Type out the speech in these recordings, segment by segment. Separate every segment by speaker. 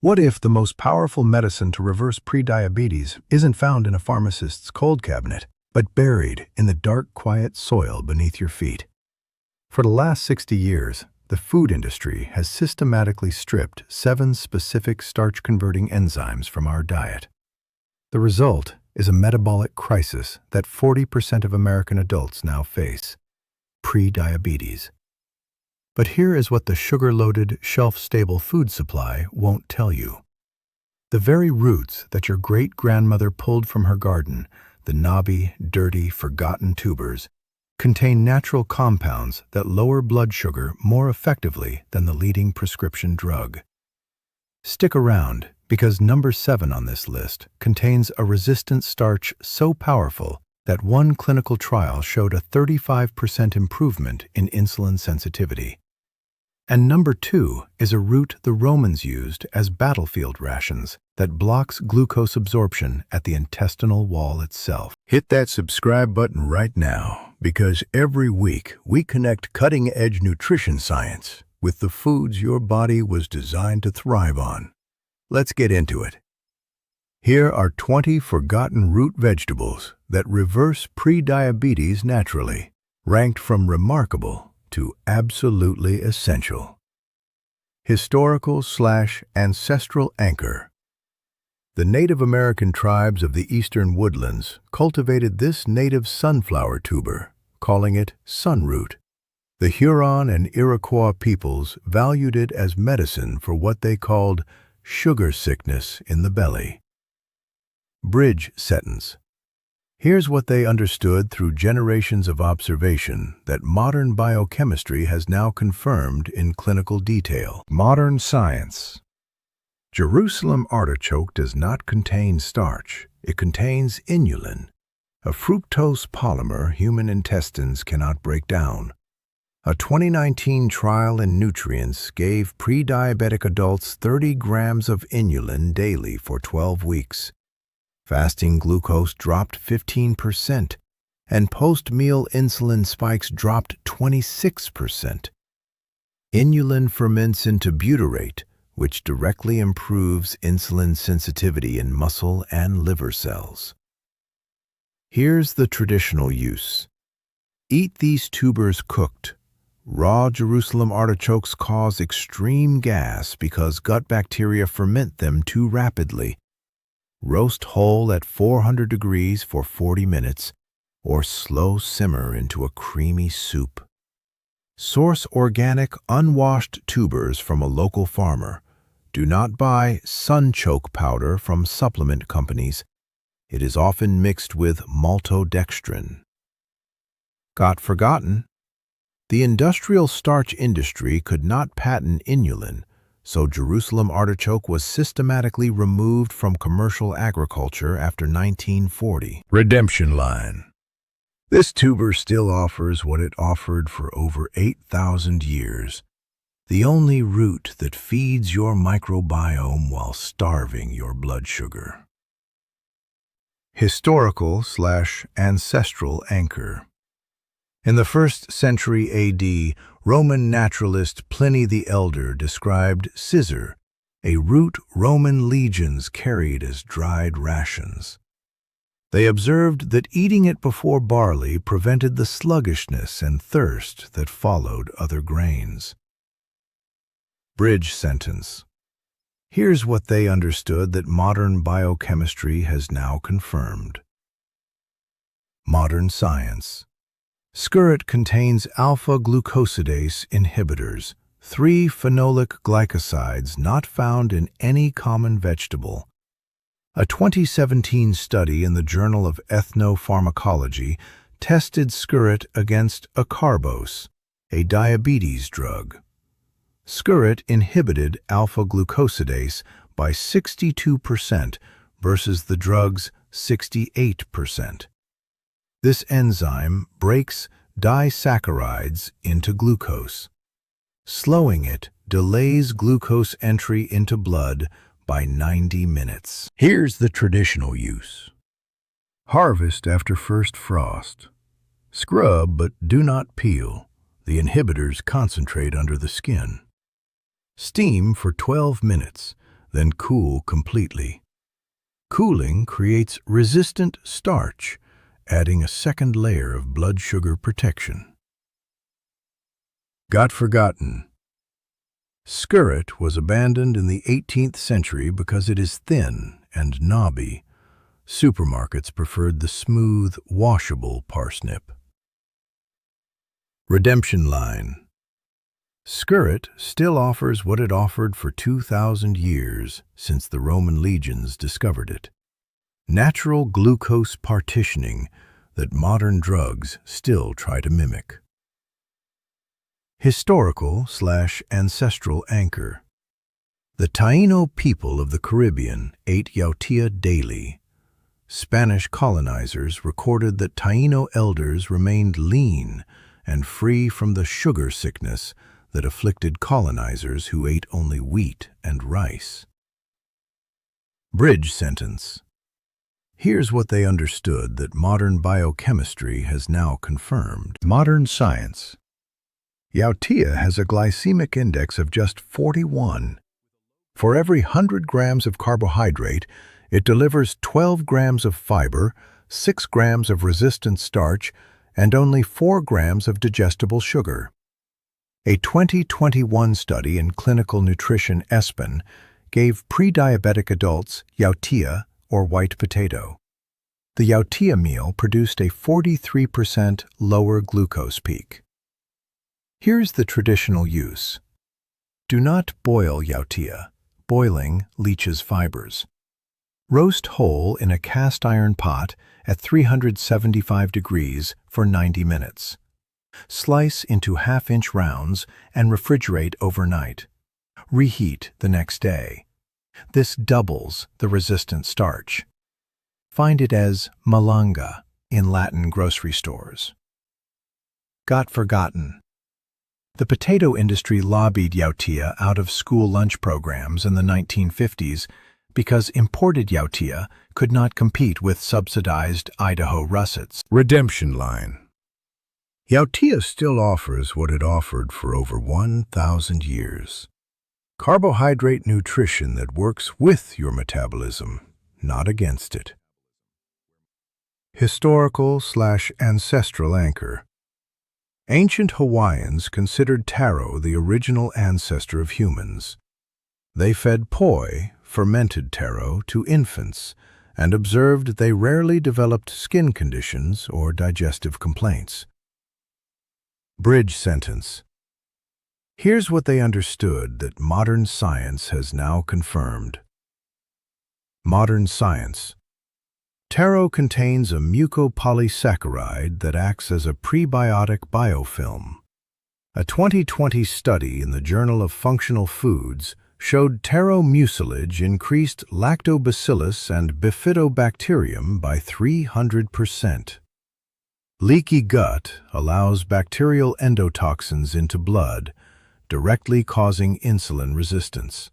Speaker 1: What if the most powerful medicine to reverse prediabetes isn't found in a pharmacist's cold cabinet, but buried in the dark, quiet soil beneath your feet? For the last 60 years, the food industry has systematically stripped 7 specific starch-converting enzymes from our diet. The result is a metabolic crisis that 40% of American adults now face: prediabetes. But here is what the sugar-loaded, shelf-stable food supply won't tell you. The very roots that your great-grandmother pulled from her garden, the knobby, dirty, forgotten tubers, contain natural compounds that lower blood sugar more effectively than the leading prescription drug. Stick around, because number 7 on this list contains a resistant starch so powerful that one clinical trial showed a 35% improvement in insulin sensitivity. And number 2 is a root the Romans used as battlefield rations that blocks glucose absorption at the intestinal wall itself.
Speaker 2: Hit that subscribe button right now, because every week we connect cutting-edge nutrition science with the foods your body was designed to thrive on. Let's get into it. Here are 20 forgotten root vegetables that reverse prediabetes naturally, ranked from remarkable to absolutely essential. Historical/ancestral anchor. The Native American tribes of the eastern woodlands cultivated this native sunflower tuber, calling it sunroot. The Huron and Iroquois peoples valued it as medicine for what they called sugar sickness in the belly. Bridge sentence. Here's what they understood through generations of observation that modern biochemistry has now confirmed in clinical detail. Modern science. Jerusalem artichoke does not contain starch. It contains inulin, a fructose polymer human intestines cannot break down. A 2019 trial in nutrients gave pre-diabetic adults 30 grams of inulin daily for 12 weeks. Fasting glucose dropped 15%, and post-meal insulin spikes dropped 26%. Inulin ferments into butyrate, which directly improves insulin sensitivity in muscle and liver cells. Here's the traditional use. Eat these tubers cooked. Raw Jerusalem artichokes cause extreme gas because gut bacteria ferment them too rapidly. Roast whole at 400 degrees for 40 minutes, or slow simmer into a creamy soup. Source organic, unwashed tubers from a local farmer. Do not buy sunchoke powder from supplement companies. It is often mixed with maltodextrin. Got forgotten? The industrial starch industry could not patent inulin, so Jerusalem artichoke was systematically removed from commercial agriculture after 1940. Redemption line. This tuber still offers what it offered for over 8,000 years. The only root that feeds your microbiome while starving your blood sugar. Historical/ancestral anchor. In the 1st century AD, Roman naturalist Pliny the Elder described scissor, a root Roman legions carried as dried rations. They observed that eating it before barley prevented the sluggishness and thirst that followed other grains. Bridge sentence. Here's what they understood that modern biochemistry has now confirmed. Modern science. Skirret contains alpha-glucosidase inhibitors, 3 phenolic glycosides not found in any common vegetable. A 2017 study in the Journal of Ethnopharmacology tested skirret against acarbose, a diabetes drug. Skirret inhibited alpha-glucosidase by 62% versus the drug's 68%. This enzyme breaks disaccharides into glucose. Slowing it delays glucose entry into blood by 90 minutes. Here's the traditional use. Harvest after first frost. Scrub but do not peel. The inhibitors concentrate under the skin. Steam for 12 minutes. then cool completely. Cooling creates resistant starch, adding a second layer of blood sugar protection. Got forgotten. Skirret was abandoned in the 18th century because it is thin and knobby. Supermarkets preferred the smooth, washable parsnip. Redemption line. Skirret still offers what it offered for 2,000 years since the Roman legions discovered it. Natural glucose partitioning that modern drugs still try to mimic. Historical/ancestral anchor. The Taino people of the Caribbean ate yautía daily. Spanish colonizers recorded that Taino elders remained lean and free from the sugar sickness that afflicted colonizers who ate only wheat and rice. Bridge sentence. Here's what they understood that modern biochemistry has now confirmed. Modern science. Yautía has a glycemic index of just 41. For every 100 grams of carbohydrate, it delivers 12 grams of fiber, 6 grams of resistant starch, and only 4 grams of digestible sugar. A 2021 study in Clinical Nutrition ESPN gave pre-diabetic adults yautía or white potato. The yautía meal produced a 43% lower glucose peak. Here's the traditional use. Do not boil yautía. Boiling leaches fibers. Roast whole in a cast iron pot at 375 degrees for 90 minutes. Slice into half-inch rounds and refrigerate overnight. Reheat the next day. This doubles the resistant starch. Find it as malanga in Latin grocery stores. Got forgotten. The potato industry lobbied yautía out of school lunch programs in the 1950s because imported yautía could not compete with subsidized Idaho russets. Redemption line. Yautía still offers what it offered for over 1,000 years. Carbohydrate nutrition that works with your metabolism, not against it. Historical/ancestral anchor. Ancient Hawaiians considered taro the original ancestor of humans. They fed poi, fermented taro, to infants and observed they rarely developed skin conditions or digestive complaints. Bridge sentence. Here's what they understood that modern science has now confirmed. Modern science. Taro contains a mucopolysaccharide that acts as a prebiotic biofilm. A 2020 study in the Journal of Functional Foods showed taro mucilage increased lactobacillus and bifidobacterium by 300%. Leaky gut allows bacterial endotoxins into blood, directly causing insulin resistance.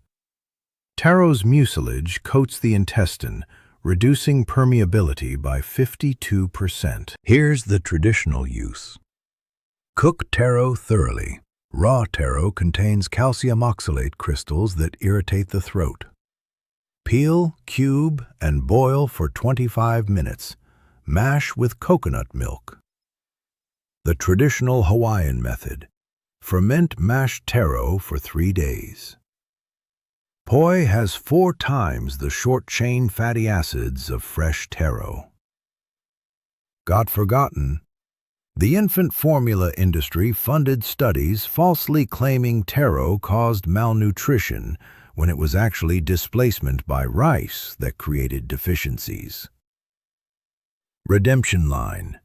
Speaker 2: Taro's mucilage coats the intestine, reducing permeability by 52%. Here's the traditional use. Cook taro thoroughly. Raw taro contains calcium oxalate crystals that irritate the throat. Peel, cube, and boil for 25 minutes. Mash with coconut milk. The traditional Hawaiian method. Ferment mashed taro for 3 days. Poi has 4 times the short-chain fatty acids of fresh taro. Got forgotten. The infant formula industry funded studies falsely claiming taro caused malnutrition when it was actually displacement by rice that created deficiencies. Redemption line.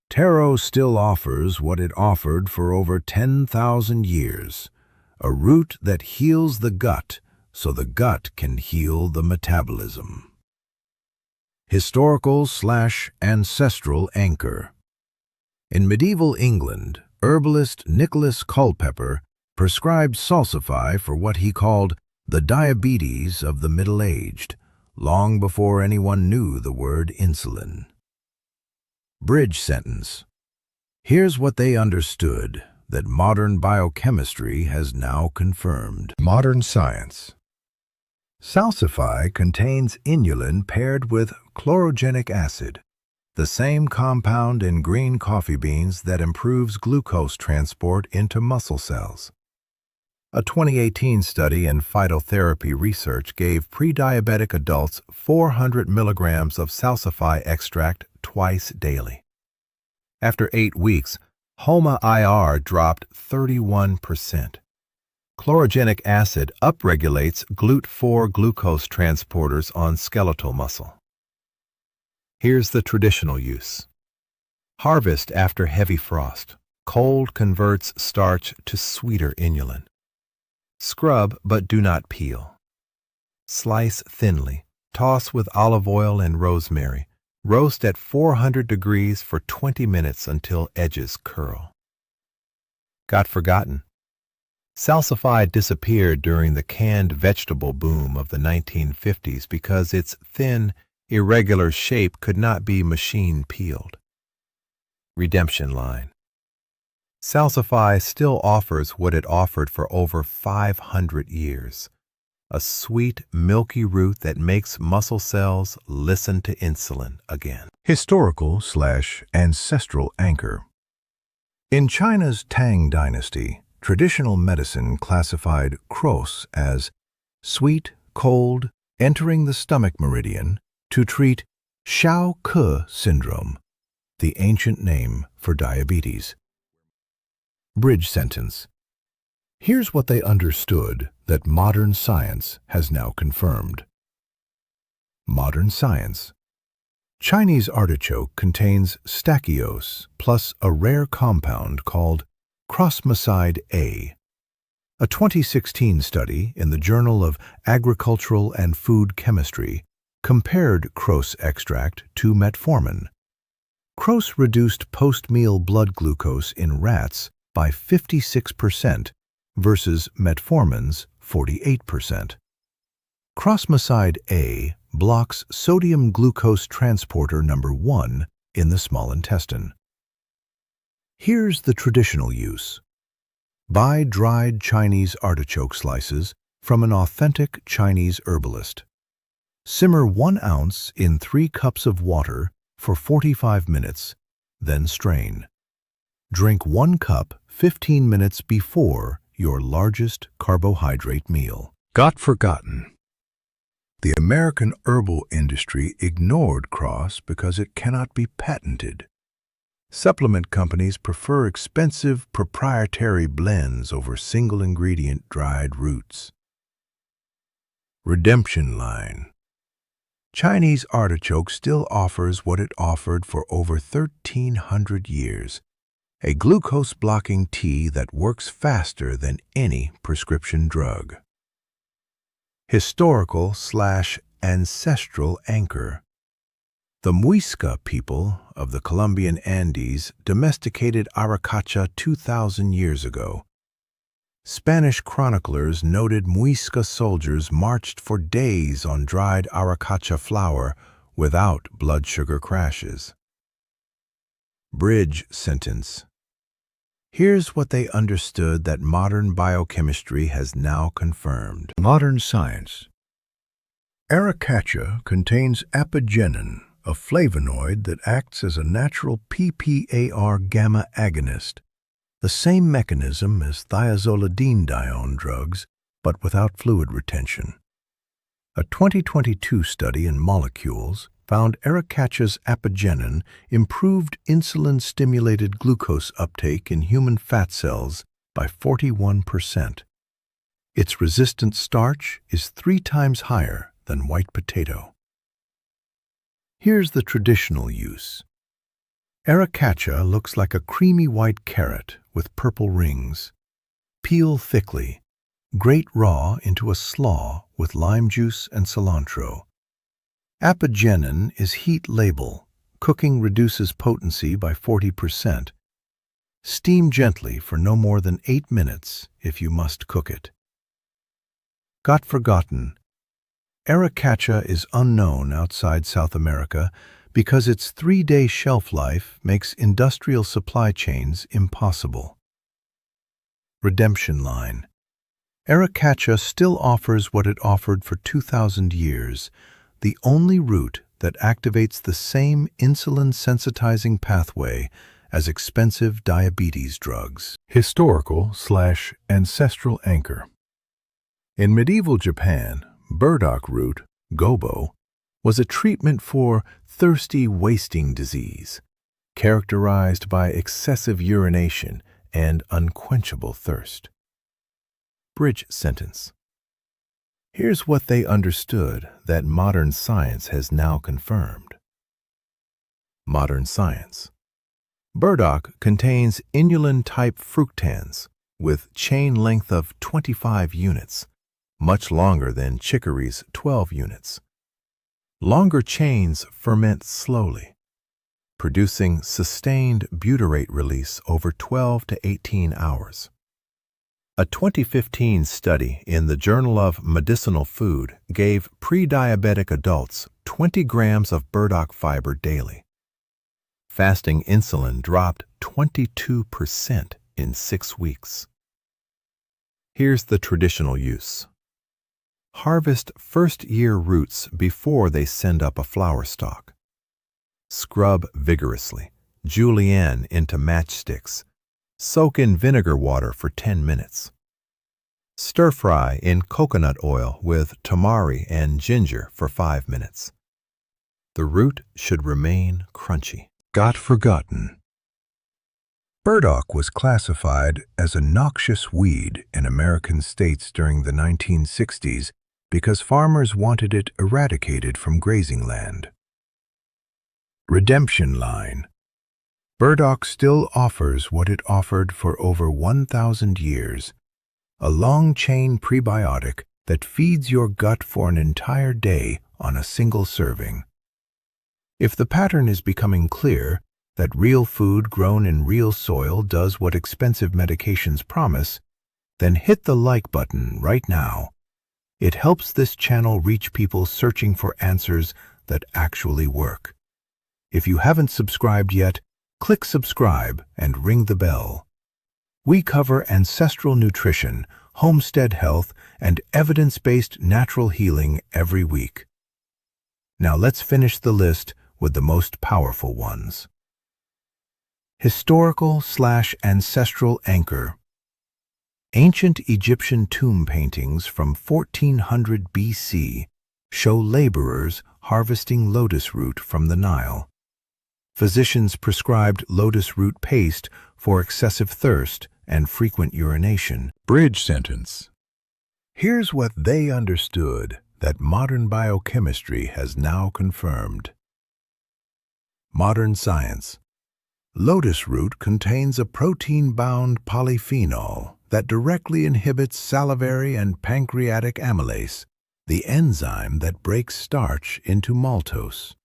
Speaker 2: Taro still offers what it offered for over 10,000 years, a root that heals the gut so the gut can heal the metabolism. Historical/ancestral anchor. In medieval England, herbalist Nicholas Culpeper prescribed salsify for what he called the diabetes of the middle-aged, long before anyone knew the word insulin. Bridge sentence. Here's what they understood that modern biochemistry has now confirmed. Modern science. Salsify contains inulin paired with chlorogenic acid, the same compound in green coffee beans that improves glucose transport into muscle cells. A 2018 study in phytotherapy research gave pre-diabetic adults 400 milligrams of salsify extract twice daily. After 8 weeks, HOMA-IR dropped 31%. Chlorogenic acid upregulates GLUT4 glucose transporters on skeletal muscle. Here's the traditional use. Harvest after heavy frost. Cold converts starch to sweeter inulin. Scrub but do not peel. Slice thinly. Toss with olive oil and rosemary. Roast at 400 degrees for 20 minutes until edges curl. Got forgotten? Salsify disappeared during the canned vegetable boom of the 1950s because its thin, irregular shape could not be machine peeled. Redemption line. Salsify still offers what it offered for over 500 years. A sweet, milky root that makes muscle cells listen to insulin again.
Speaker 1: Historical/ancestral anchor. In China's Tang Dynasty, traditional medicine classified Kros as sweet, cold, entering the stomach meridian to treat Xiao Ke syndrome, the ancient name for diabetes. Bridge sentence. Here's what they understood that modern science has now confirmed. Modern science. Chinese artichoke contains stachyose plus a rare compound called crossmoside A. A 2016 study in the Journal of Agricultural and Food Chemistry compared Kros extract to metformin. Kros reduced post-meal blood glucose in rats by 56% versus metformin's 48%. Crossmoside A blocks sodium glucose transporter number 1 in the small intestine. Here's the traditional use. Buy dried Chinese artichoke slices from an authentic Chinese herbalist. Simmer 1 ounce in 3 cups of water for 45 minutes, then strain. Drink 1 cup 15 minutes before your largest carbohydrate meal. Got forgotten. The American herbal industry ignored Kros because it cannot be patented. Supplement companies prefer expensive proprietary blends over single-ingredient dried roots. Redemption line. Chinese artichoke still offers what it offered for over 1,300 years, a glucose-blocking tea that works faster than any prescription drug. Historical/ancestral anchor. The Muisca people of the Colombian Andes domesticated artichoke 2,000 years ago. Spanish chroniclers noted Muisca soldiers marched for days on dried artichoke flour without blood sugar crashes. Bridge sentence. Here's what they understood that modern biochemistry has now confirmed. Modern science. Artichoke contains apigenin, a flavonoid that acts as a natural PPAR gamma agonist, the same mechanism as thiazolidinedione drugs, but without fluid retention. A 2022 study in Molecules found artichoke's apigenin improved insulin-stimulated glucose uptake in human fat cells by 41%. Its resistant starch is 3 times higher than white potato. Here's the traditional use. Artichoke looks like a creamy white carrot with purple rings. Peel thickly. Grate raw into a slaw with lime juice and cilantro. Apigenin is heat labile. Cooking reduces potency by 40%. Steam gently for no more than 8 minutes if you must cook it. Got forgotten. Artichoke is unknown outside South America because its 3-day shelf life makes industrial supply chains impossible. Redemption line.
Speaker 2: Artichoke still offers what it offered for 2,000 years, the only root that activates the same insulin-sensitizing pathway as expensive diabetes drugs.
Speaker 1: Historical/ancestral anchor. In medieval Japan, burdock root, gobo, was a treatment for thirsty wasting disease, characterized by excessive urination and unquenchable thirst. Bridge sentence. Here's what they understood that modern science has now confirmed. Modern science. Burdock contains inulin-type fructans with chain length of 25 units, much longer than chicory's 12 units. Longer chains ferment slowly, producing sustained butyrate release over 12 to 18 hours. A 2015 study in the Journal of Medicinal Food gave pre-diabetic adults 20 grams of burdock fiber daily. Fasting insulin dropped 22% in 6 weeks. Here's the traditional use. Harvest first-year roots before they send up a flower stalk. Scrub vigorously, julienne into matchsticks. Soak in vinegar water for 10 minutes. Stir-fry in coconut oil with tamari and ginger for 5 minutes. The root should remain crunchy.
Speaker 2: Got forgotten. Burdock was classified as a noxious weed in American states during the 1960s because farmers wanted it eradicated from grazing land. Redemption line. Burdock still offers what it offered for over 1,000 years, a long-chain prebiotic that feeds your gut for an entire day on a single serving. If the pattern is becoming clear, that real food grown in real soil does what expensive medications promise, then hit the like button right now. It helps this channel reach people searching for answers that actually work. If you haven't subscribed yet, click subscribe and ring the bell. We cover ancestral nutrition, homestead health, and evidence-based natural healing every week. Now let's finish the list with the most powerful ones. Historical/ancestral anchor. Ancient Egyptian tomb paintings from 1400 BC show laborers harvesting lotus root from the Nile. Physicians prescribed lotus root paste for excessive thirst and frequent urination.
Speaker 1: Bridge sentence.
Speaker 2: Here's what they understood that modern biochemistry has now confirmed. Modern science. Lotus root contains a protein-bound polyphenol that directly inhibits salivary and pancreatic amylase, the enzyme that breaks starch into maltose.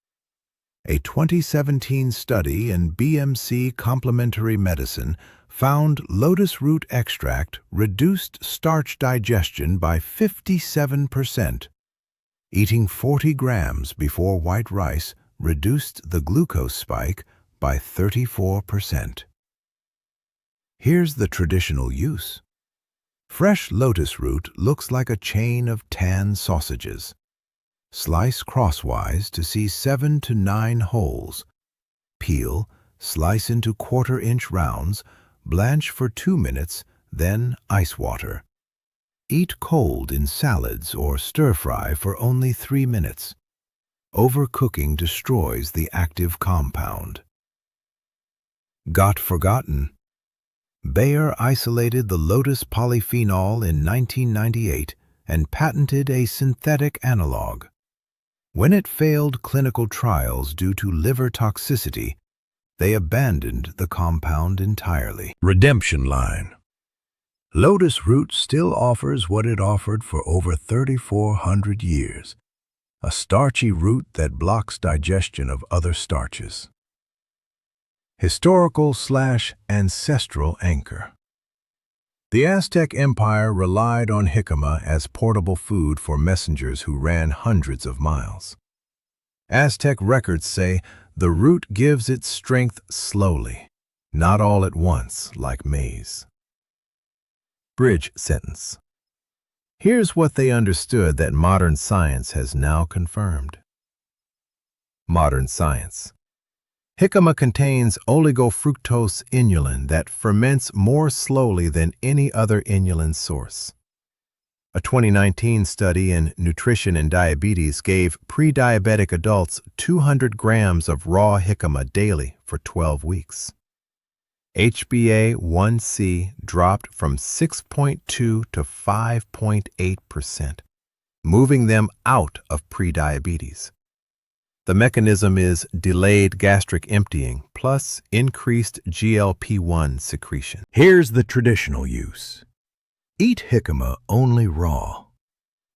Speaker 2: A 2017 study in BMC Complementary Medicine found lotus root extract reduced starch digestion by 57%. Eating 40 grams before white rice reduced the glucose spike by 34%. Here's the traditional use. Fresh lotus root looks like a chain of tan sausages. Slice crosswise to see 7 to 9 holes. Peel, slice into quarter-inch rounds, blanch for 2 minutes, then ice water. Eat cold in salads or stir-fry for only 3 minutes. Overcooking destroys the active compound. Got forgotten. Bayer isolated the lotus polyphenol in 1998 and patented a synthetic analog. When it failed clinical trials due to liver toxicity, they abandoned the compound entirely. Redemption line. Lotus root still offers what it offered for over 3,400 years, a starchy root that blocks digestion of other starches. Historical/ancestral anchor. The Aztec Empire relied on jicama as portable food for messengers who ran hundreds of miles. Aztec records say the root gives its strength slowly, not all at once like maize. Bridge sentence. Here's what they understood that modern science has now confirmed. Modern science. Jicama contains oligofructose inulin that ferments more slowly than any other inulin source. A 2019 study in Nutrition and Diabetes gave pre-diabetic adults 200 grams of raw jicama daily for 12 weeks. HbA1c dropped from 6.2 to 5.8%, moving them out of prediabetes. The mechanism is delayed gastric emptying plus increased GLP-1 secretion.
Speaker 1: Here's the traditional use. Eat jicama only raw.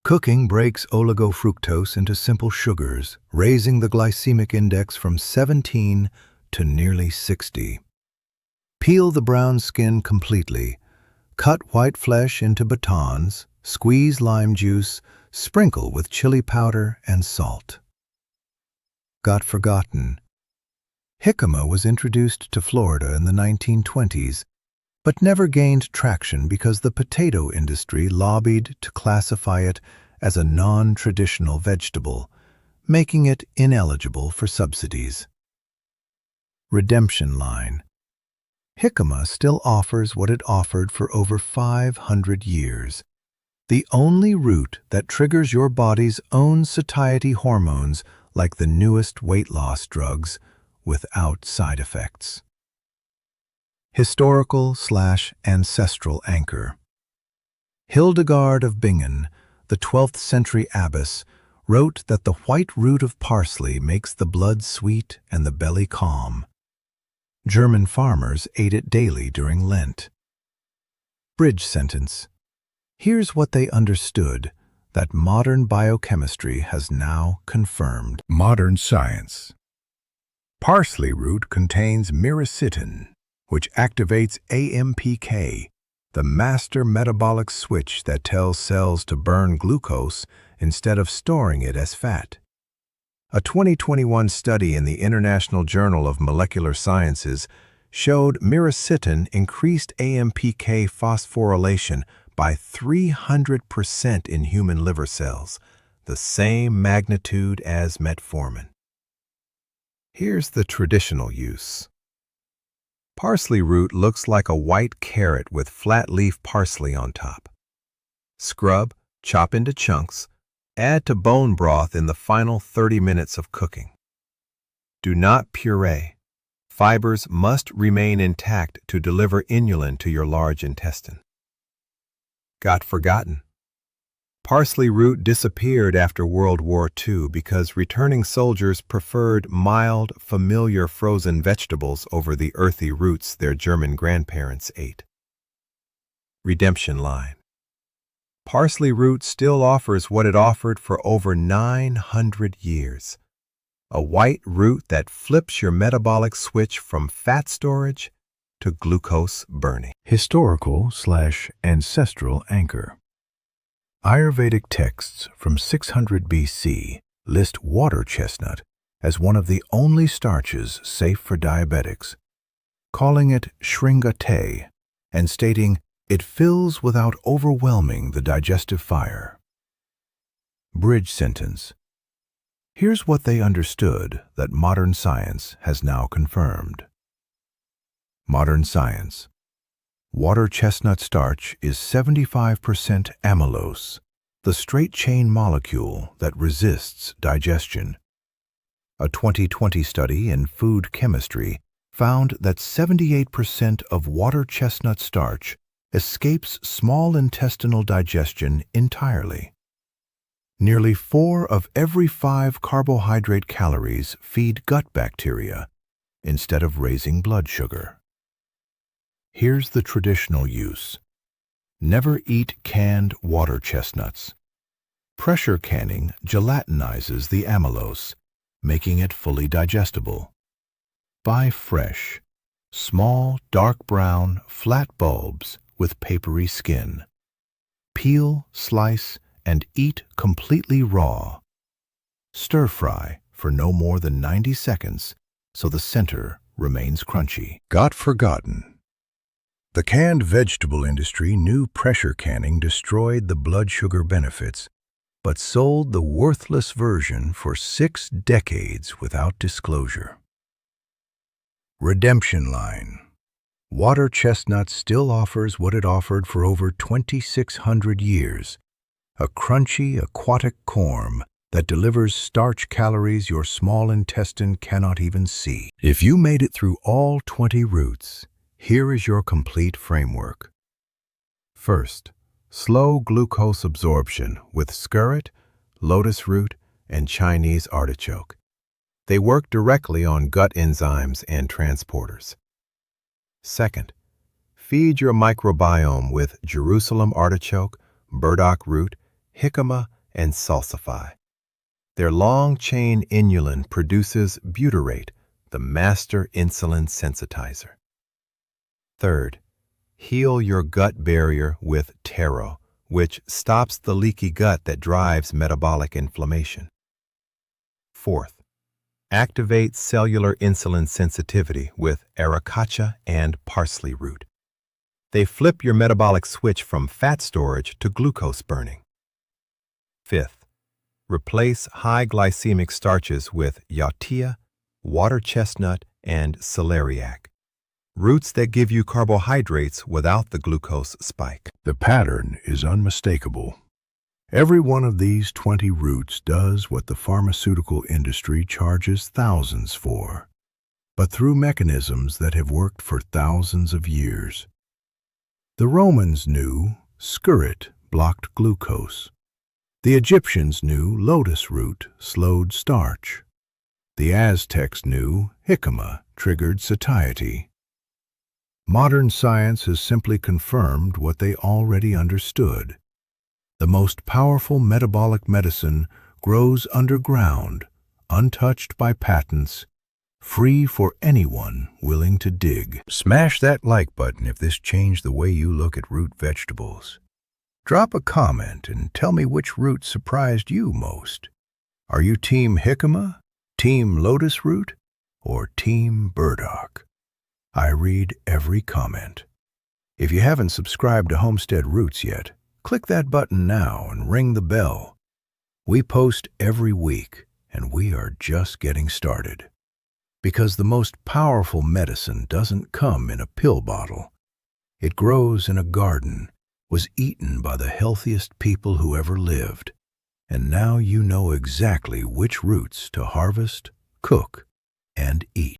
Speaker 1: Cooking breaks oligofructose into simple sugars, raising the glycemic index from 17 to nearly 60. Peel the brown skin completely. Cut white flesh into batons, squeeze lime juice, sprinkle with chili powder and salt. Got forgotten. Jicama was introduced to Florida in the 1920s, but never gained traction because the potato industry lobbied to classify it as a non-traditional vegetable, making it ineligible for subsidies. Redemption line. Jicama still offers what it offered for over 500 years. The only root that triggers your body's own satiety hormones like the newest weight loss drugs without side effects. Historical/ancestral anchor. Hildegard of Bingen, the 12th century abbess, wrote that the white root of parsley makes the blood sweet and the belly calm. German farmers ate it daily during Lent. Bridge sentence. Here's what they understood that modern biochemistry has now confirmed.
Speaker 2: Modern science. Parsley root contains myricetin, which activates AMPK, the master metabolic switch that tells cells to burn glucose instead of storing it as fat. A 2021 study in the International Journal of Molecular Sciences showed myricetin increased AMPK phosphorylation by 300% in human liver cells, the same magnitude as metformin. Here's the traditional use. Parsley root looks like a white carrot with flat leaf parsley on top. Scrub, chop into chunks, add to bone broth in the final 30 minutes of cooking. Do not puree. Fibers must remain intact to deliver inulin to your large intestine. Got forgotten. Parsley root disappeared after World War II because returning soldiers preferred mild, familiar frozen vegetables over the earthy roots their German grandparents ate. Redemption line. Parsley root still offers what it offered for over 900 years. A white root that flips your metabolic switch from fat storage to glucose burning.
Speaker 1: Historical/ancestral anchor. Ayurvedic texts from 600 BC list water chestnut as one of the only starches safe for diabetics, calling it shringate and stating it fills without overwhelming the digestive fire. Bridge sentence. Here's what they understood that modern science has now confirmed. Modern science. Water chestnut starch is 75% amylose, the straight-chain molecule that resists digestion. A 2020 study in food chemistry found that 78% of water chestnut starch escapes small intestinal digestion entirely. Nearly 4 of every 5 carbohydrate calories feed gut bacteria instead of raising blood sugar. Here's the traditional use. Never eat canned water chestnuts. Pressure canning gelatinizes the amylose, making it fully digestible. Buy fresh, small, dark brown, flat bulbs with papery skin. Peel, slice, and eat completely raw. Stir fry for no more than 90 seconds so the center remains crunchy.
Speaker 2: Got forgotten.
Speaker 1: The canned vegetable industry knew pressure canning destroyed the blood sugar benefits, but sold the worthless version for 6 decades without disclosure. Redemption line. Water chestnut still offers what it offered for over 2,600 years, a crunchy aquatic corm that delivers starch calories your small intestine cannot even see. If you made it through all 20 roots, here is your complete framework. First, slow glucose absorption with skirret, lotus root, and Chinese artichoke. They work directly on gut enzymes and transporters. Second, feed your microbiome with Jerusalem artichoke, burdock root, jicama, and salsify. Their long-chain inulin produces butyrate, the master insulin sensitizer. Third, heal your gut barrier with taro, which stops the leaky gut that drives metabolic inflammation. Fourth, activate cellular insulin sensitivity with artichoke and parsley root. They flip your metabolic switch from fat storage to glucose burning. Fifth, replace high glycemic starches with yatia, water chestnut, and celeriac, roots that give you carbohydrates without the glucose spike. The pattern is unmistakable. Every one of these 20 roots does what the pharmaceutical industry charges thousands for, but through mechanisms that have worked for thousands of years. The Romans knew skirret blocked glucose. The Egyptians knew lotus root slowed starch. The Aztecs knew jicama triggered satiety. Modern science has simply confirmed what they already understood. The most powerful metabolic medicine grows underground, untouched by patents, free for anyone willing to dig. Smash that like button if this changed the way you look at root vegetables. Drop a comment and tell me which root surprised you most. Are you Team jicama, Team lotus root, or Team burdock? I read every comment. If you haven't subscribed to Homestead Roots yet, click that button now and ring the bell. We post every week, and we are just getting started. Because the most powerful medicine doesn't come in a pill bottle. It grows in a garden, was eaten by the healthiest people who ever lived, and now you know exactly which roots to harvest, cook, and eat.